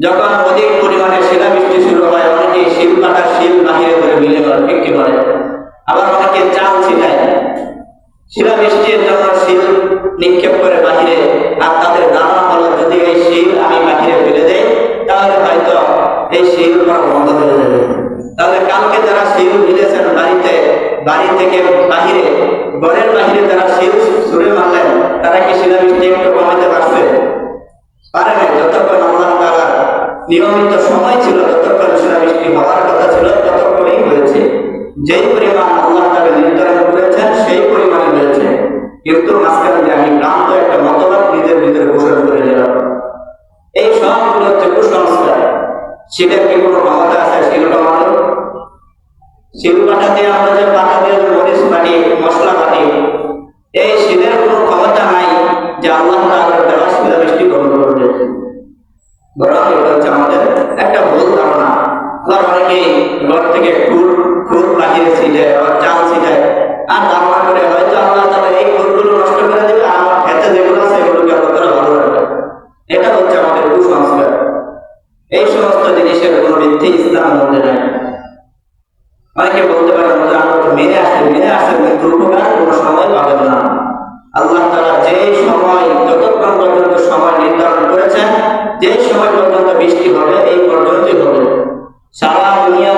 যখন অধিক পরিমাণে শিলাবৃষ্টি শুরু হয়, অনেকে শিল কাটার শিল বাহিরে করে বিক্রি করে, আবার অনেকে চাল ছিটায় শিলাবৃষ্টির জন্য শিল নিক্ষেপ করে বাহিরে। আর তাদের ধারণা হলো যদি এই শিল আমি বাহিরে ফেলে দেই তাহলে হয়তো এই শিল বন্ধ হয়ে যাবে। তাহলে কালকে যারা শিল মিলেছেন বাড়ি থেকে বাহিরে, ঘরের বাহিরে যারা শিল ছুঁড়ে মারলেন, তারা কি শিলাবৃষ্টি একটু কমাতে পারছে? পারে নাই। যতক্ষণ আল্লাহ তাআলার নিয়মিত সময় ছিল, যতক্ষণ শিলাবৃষ্টি হওয়ার কথা ছিল ততক্ষণই হয়েছে। যেই পরিমাণ আল্লাহ তাআলা নির্ধারণ করেছেন সেই পরিমাণে হয়েছে। কিন্তু মাঝখানে যে আমি ভ্রান্ত একটা মতবাদ নিজের ভিতরে পোষণ করে নিলাম, এই সবগুলো হচ্ছে কুসংস্কার। শিলের কি কোনো ক্ষমতা আছে শিল কমানো? শিল বাটা দিয়ে আমরা যে পাটা দিয়ে মরিচ বাটি, মশলা বাটি, এই শিলের কোনো ক্ষমতা নাই যে আল্লাহ তাআলার দেওয়া শিলাবৃষ্টি বন্ধ করবে। বরং এটা হচ্ছে আমাদের একটা ভুল ধারণা। আবার অনেকেই ঘর থেকে খুর বাহিরে ছিটে, আবার চাল ছিটায়, আর ধারণা করে হয়তো আল্লাহ তাআলা এই খুরগুলো নষ্ট করে দেবে, আর আমার খেতে যেগুলো আছে এগুলোকে আল্লাহ তাআলা ভালো রাখবে। এটা হচ্ছে আমাদের কুসংস্কার। এই সমস্ত জিনিসের কোনো ভিত্তি ইসলামের মধ্যে নাই। অনেকে বলতে পারে আমরা মেনে আসছে কিন্তু উপকার কোনো সময় পাবেন না। আল্লাহ তাআলা যে সময়, যতক্ষণ পর্যন্ত সময় নির্ধারণ করেছেন, যে সময় পর্যন্ত বৃষ্টি হবে এই পর্যন্তই হবে। সারা দুনিয়া